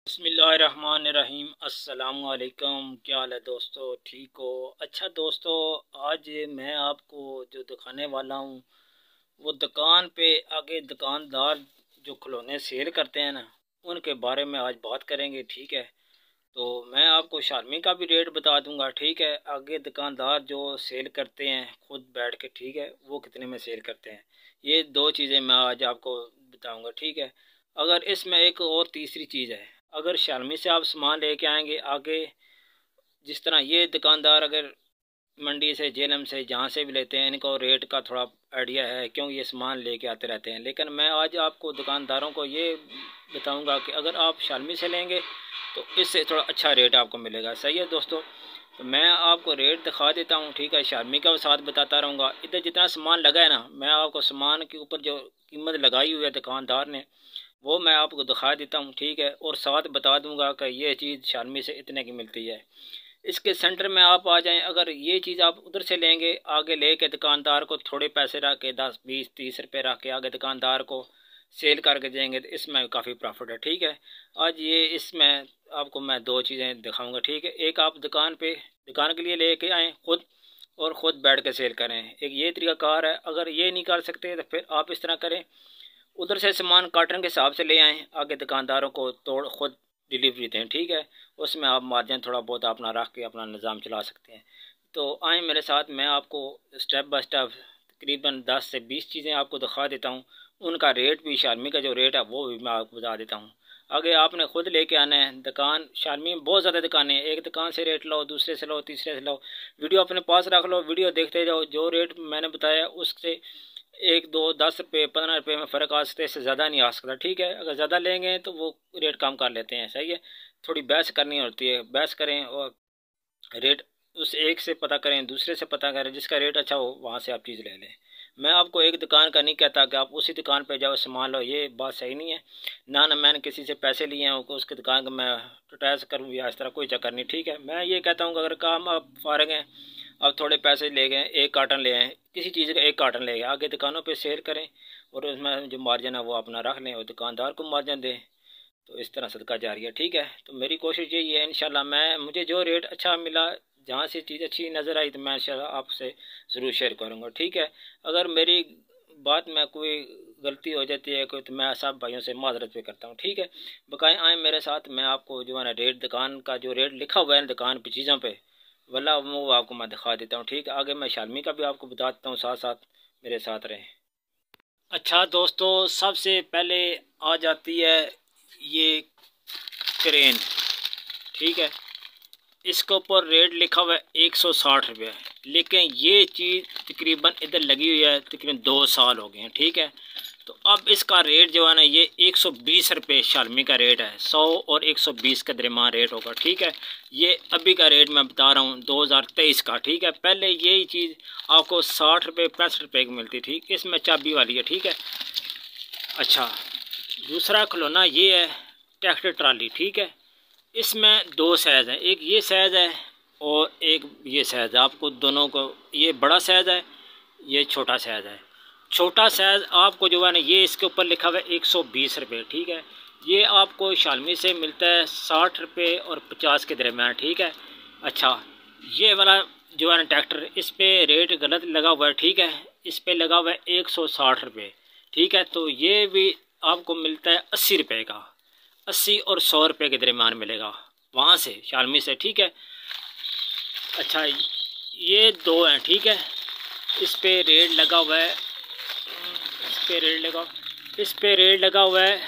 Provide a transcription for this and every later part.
बिस्मिल्लाहिर्रहमानिर्रहीम। अस्सलाम वालेकुम। क्या हाल है दोस्तों, ठीक हो? अच्छा दोस्तों, आज मैं आपको जो दिखाने वाला हूँ वो दुकान पे आगे दुकानदार जो खिलौने सेल करते हैं ना, उनके बारे में आज बात करेंगे। ठीक है, तो मैं आपको शालमी का भी रेट बता दूंगा। ठीक है, आगे दुकानदार जो सेल करते हैं खुद बैठ के, ठीक है, वो कितने में सेल करते हैं, ये दो चीज़ें मैं आज आपको बताऊंगा। ठीक है, अगर इसमें एक और तीसरी चीज़ है, अगर शालमी से आप सामान लेके आएंगे आगे, जिस तरह ये दुकानदार अगर मंडी से, जेलम से, जहाँ से भी लेते हैं, इनको रेट का थोड़ा आइडिया है, क्यों ये सामान लेके आते रहते हैं। लेकिन मैं आज आपको दुकानदारों को ये बताऊंगा कि अगर आप शालमी से लेंगे तो इससे थोड़ा अच्छा रेट आपको मिलेगा। सही है दोस्तों, तो मैं आपको रेट दिखा देता हूँ। ठीक है, शालमी का साथ बताता रहूँगा। इधर जितना सामान लगा है ना, मैं आपको सामान के ऊपर जो कीमत लगाई हुई है दुकानदार ने, वो मैं आपको दिखा देता हूँ। ठीक है, और साथ बता दूंगा कि ये चीज़ शालमी से इतने की मिलती है। इसके सेंटर में आप आ जाएं, अगर ये चीज़ आप उधर से लेंगे, आगे लेके दुकानदार को थोड़े पैसे रख के 10 20 30 रुपये रख के आगे दुकानदार को सेल करके देंगे, तो इसमें काफ़ी प्रॉफिट है। ठीक है, आज ये इसमें आपको मैं दो चीज़ें दिखाऊंगा। ठीक है, एक आप दुकान पे दुकान के लिए लेके आएँ खुद, और ख़ुद बैठ के सेल करें। एक ये तरीकाकार है। अगर ये नहीं कर सकते तो फिर आप इस तरह करें, उधर से सामान कार्टन के हिसाब से ले आएँ, आगे दुकानदारों को तोड़ खुद डिलीवरी दें। ठीक है, उसमें आप मार्जिन थोड़ा बहुत अपना रख के अपना निज़ाम चला सकते हैं। तो आएँ मेरे साथ, मैं आपको स्टेप बाय स्टेप तकरीबन 10 से 20 चीज़ें आपको दिखा देता हूँ। उनका रेट भी, शालमी का जो रेट है वो भी मैं आपको बता देता हूँ। आगे आपने खुद लेके आना है। दुकान शालमी में बहुत ज़्यादा दुकानें हैं, एक दुकान से रेट लो, दूसरे से लो, तीसरे से लो, वीडियो अपने पास रख लो, वीडियो देखते जाओ। जो रेट मैंने बताया उससे 1 2 10 रुपये 15 रुपये में फ़र्क आ सकता है, इससे ज़्यादा नहीं आ सकता। ठीक है, अगर ज़्यादा लेंगे तो वो रेट कम कर लेते हैं। सही है, थोड़ी बहस करनी होती है, बहस करें और रेट उस एक से पता करें, दूसरे से पता करें, जिसका रेट अच्छा हो वहाँ से आप चीज़ ले लें। मैं आपको एक दुकान का नहीं कहता कि आप उसी दुकान पे जाओ सामान लो, ये बात सही नहीं है। ना मैंने किसी से पैसे लिए हैं उसकी दुकान का मैं टैक्स करूँ या इस तरह, कोई चक्कर नहीं। ठीक है, मैं ये कहता हूँ कि अगर काम आप फारग हैं, अब थोड़े पैसे ले गए, एक कार्टन ले आए किसी चीज़ का, एक कार्टन ले गए, आगे दुकानों पे सेल करें और उसमें जो मार्जिन है वो अपना रख लें और दुकानदार को मार्जिन दें। तो इस तरह सदका जारी है। ठीक है, तो मेरी कोशिश यही है, इंशाल्लाह मैं मुझे जो रेट अच्छा मिला, जहाँ से चीज़ अच्छी नज़र आई, तो मैं इंशाल्लाह आपसे ज़रूर शेयर करूँगा। ठीक है, अगर मेरी बात में कोई गलती हो जाती है कोई, तो मैं सब भाइयों से माजरत भी करता हूँ। ठीक है, बकाए आए मेरे साथ, मैं आपको जो है ना रेट, दुकान का जो रेट लिखा हुआ है दुकान पर चीज़ों पर, वल्ला वो आपको मैं दिखा देता हूँ। ठीक है, आगे मैं शालमी का भी आपको बता देता हूँ, साथ साथ मेरे साथ रहें। अच्छा दोस्तों, सबसे पहले आ जाती है ये क्रेन। ठीक है, इसके ऊपर रेट लिखा हुआ है 160 रुपये, लेकिन ये चीज़ तकरीबन इधर लगी हुई है तकरीबन 2 साल हो गए हैं। ठीक है, तो अब इसका रेट जो है ना, ये 120 रुपये शालमी का रेट है। 100 और 120 के दरमियान रेट होगा। ठीक है, ये अभी का रेट मैं बता रहा हूँ 2023 का। ठीक है, पहले यही चीज़ आपको 60 रुपये 65 रुपये की मिलती थी, इसमें चाबी वाली है। ठीक है, अच्छा, दूसरा खिलौना ये है ट्रैक्टर ट्राली। ठीक है, इसमें 2 साइज़ हैं, एक ये साइज़ है और एक ये साइज़ है। आपको दोनों को, ये बड़ा साइज़ है, ये छोटा साइज़ है। छोटा साइज़ आपको जो है ना, ये इसके ऊपर लिखा हुआ है 120 रुपये। ठीक है, ये आपको शालमी से मिलता है 60 रुपये और 50 के दरमियान। ठीक है, अच्छा, ये वाला जो है ना ट्रैक्टर, इस पर रेट गलत लगा हुआ है। ठीक है, इस पर लगा हुआ है 160 रुपये। ठीक है, तो ये भी आपको मिलता है 80 रुपये का, 80 और 100 रुपये के दरमियान मिलेगा वहाँ से, शालमी से। ठीक है, अच्छा, ये दो हैं। ठीक है, इस पे रेट लगा हुआ है, इस पे रेट लगा हुआ है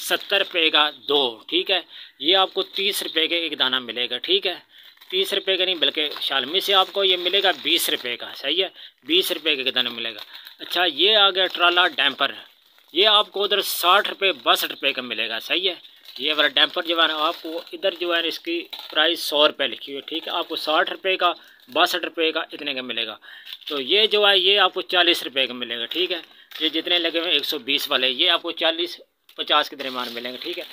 70 रुपये का दो। ठीक है, ये आपको 30 रुपये के एक दाना मिलेगा। ठीक है, 30 रुपये का नहीं, बल्कि शालमी से आपको ये मिलेगा 20 रुपये का। सही है, 20 रुपये के दाना मिलेगा। अच्छा, ये आ गया ट्राला डैम्पर, ये आपको उधर 60 रुपये 62 रुपये का मिलेगा। सही है, ये वाला डैम्पर जो है ना, आपको इधर जो है इसकी प्राइस 100 रुपये लिखी हुई है। ठीक है, आपको 60 रुपये का 62 रुपये का इतने का मिलेगा। तो ये जो है ये आपको 40 रुपये का मिलेगा। ठीक है, ये जितने लगे हुए 120 वाले, ये आपको 40 50 के दरमियान मिलेंगे। ठीक है,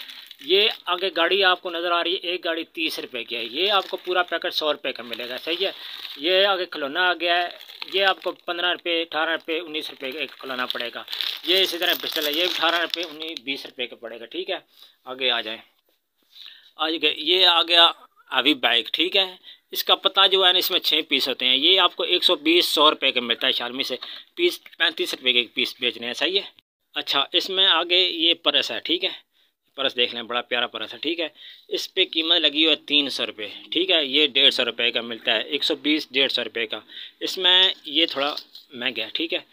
ये आगे गाड़ी आपको नज़र आ रही है, एक गाड़ी 30 रुपये की है, ये आपको पूरा पैकेट 100 रुपये का मिलेगा। सही है, ये आगे खिलौना आ गया है, ये आपको 15 रुपये 18 रुपये 19 रुपये का एक खिलौना पड़ेगा। ये इसी तरह पिस्टल है, ये 18 रुपये 19 20 रुपये का पड़ेगा। ठीक है, आगे आ जाए। ये आ गया अभी बाइक, ठीक है। इसका पता जो है ना, इसमें 6 पीस होते हैं। ये आपको 120-100 रुपये का मिलता है शालमी से। पीस 35 रुपये के पीस बेच रहे हैं, सही है। अच्छा, इसमें आगे ये परस है, ठीक है। परस देख लें, बड़ा प्यारा परस है, ठीक है। इस पे कीमत लगी हुई है 300 रुपये, ठीक है। ये 150 रुपये का मिलता है, 120-150 रुपये का। इसमें ये थोड़ा महंगा है, ठीक है।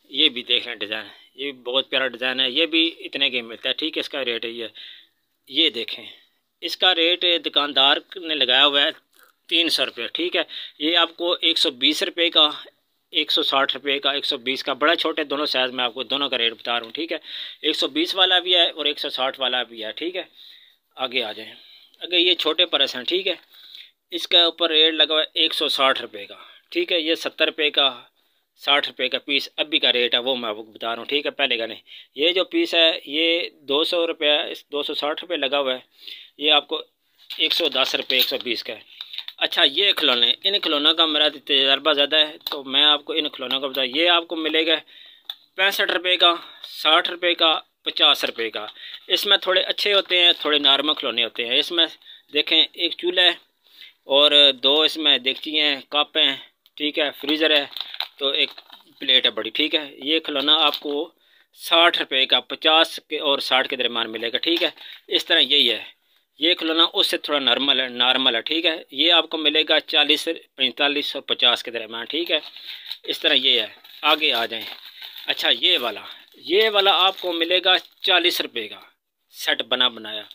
ये भी देख लें डिज़ाइन, ये बहुत प्यारा डिज़ाइन है। ये भी इतने के मिलता है, ठीक है। इसका रेट है ये देखें, इसका रेट दुकानदार ने लगाया हुआ है 300 रुपये, ठीक है। ये आपको 120 रुपये का, 160 रुपये का, 120 का, बड़ा छोटे दोनों साइज़ में आपको दोनों का रेट बता रहा हूँ, ठीक है। 120 वाला भी है और 160 वाला भी है, ठीक है। आगे आ जाएँ। अगर ये छोटे परस हैं, ठीक है। इसका ऊपर रेट लगा हुआ है 160 रुपये का, ठीक है। ये 70 रुपये का, 60 रुपये का पीस अभी का रेट है, वो मैं आपको बता रहा हूँ, ठीक है। पहले का नहीं। ये जो पीस है ये 200 रुपये, 260 रुपये लगा हुआ है। ये आपको 110 रुपये, 120 का है। अच्छा, ये खिलौने, इन खिलौनों का मेरा तजर्बा ज़्यादा है, तो मैं आपको इन खिलौनों का बता। ये आपको मिलेगा 65 रुपये का, 60 रुपये का, 50 रुपये का। इसमें थोड़े अच्छे होते हैं, थोड़े नॉर्मल खिलौने होते हैं। इसमें देखें, एक चूल्हा है और 2 इसमें देगची हैं, कप हैं, ठीक है। फ्रीज़र है, तो एक प्लेट है बड़ी, ठीक है। ये खिलौना आपको 60 रुपये का, 50 के और 60 के दरमियान मिलेगा, ठीक है। इस तरह यही है। ये खिलौना उससे थोड़ा नॉर्मल है, ठीक है। ये आपको मिलेगा 40, 45 और 50 के दरमियान, ठीक है। इस तरह ये है। आगे आ जाएं। अच्छा, ये वाला आपको मिलेगा 40 रुपये का, सेट बना बनाया।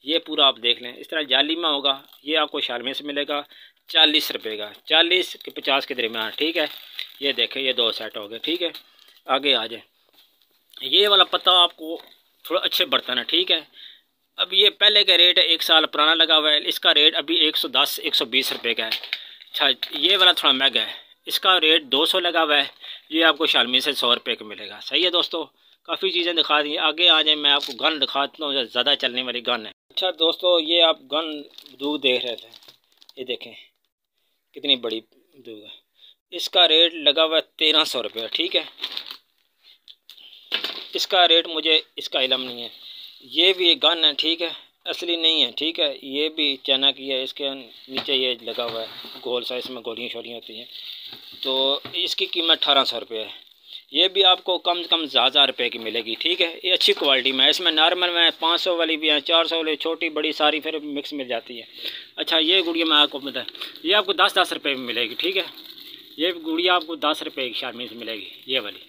ये पूरा आप देख लें, इस तरह जाली में होगा। ये आपको शालमी से मिलेगा 40 रुपये का, 40 के 50 के दरमियान, ठीक है। ये देखें, ये 2 सेट हो गए, ठीक है। आगे आ जाए। ये वाला पत्ता आपको थोड़ा अच्छे बर्तन है, ठीक है। अब ये पहले का रेट है, 1 साल पुराना लगा हुआ है। इसका रेट अभी 110-120 रुपये का है। अच्छा, ये वाला थोड़ा महंगा है, इसका रेट 200 लगा हुआ है। ये आपको शालमी से 100 रुपये का मिलेगा, सही है दोस्तों। काफ़ी चीज़ें दिखा दी। आगे आ जाए, मैं आपको गन दिखाता हूँ, ज़्यादा चलने वाली गन है। अच्छा दोस्तों, ये आप गन बंदूक देख रहे थे, ये देखें कितनी बड़ी बंदूक है। इसका रेट लगा हुआ है 1300 रुपये, ठीक है। इसका रेट मुझे इसका इलम नहीं है। ये भी एक गन है, ठीक है, असली नहीं है, ठीक है। ये भी चाइना की है। इसके नीचे ये लगा हुआ है गोल सा, इसमें गोलियाँ शोलियाँ होती हैं। तो इसकी कीमत 1800 रुपये है। ये भी आपको कम से कम 1000 रुपये की मिलेगी, ठीक है। ये अच्छी क्वालिटी में है। इसमें नॉर्मल में 500 वाली भी है, 400 वाली, छोटी बड़ी सारी फिर मिक्स मिल जाती है। अच्छा, ये गुड़िया मैं आपको बता, ये आपको 10-10 रुपये में मिलेगी, ठीक है। ये गुड़िया आपको 10 रुपये की शालमी से मिलेगी, ये वाली।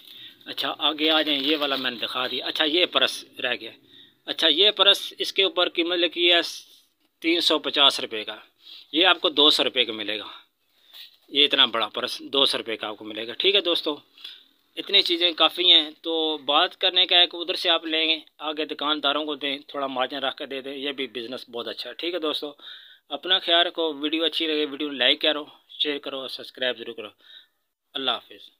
अच्छा, आगे आ जाएँ। ये वाला मैंने दिखा दिया। अच्छा, ये परस रह गया। अच्छा, ये परस, इसके ऊपर कीमत लिखी है 350 रुपये का। ये आपको 200 रुपये का मिलेगा। ये इतना बड़ा परस 200 रुपये का आपको मिलेगा, ठीक है दोस्तों। इतनी चीज़ें काफ़ी हैं। तो बात करने का है कि उधर से आप लेंगे, आगे दुकानदारों को दें, थोड़ा मार्जिन रख कर दे दें। ये भी बिज़नेस बहुत अच्छा है, ठीक है दोस्तों। अपना ख्याल रखो। वीडियो अच्छी लगे, वीडियो लाइक करो, शेयर करो और सब्सक्राइब ज़रूर करो। अल्लाह हाफिज़।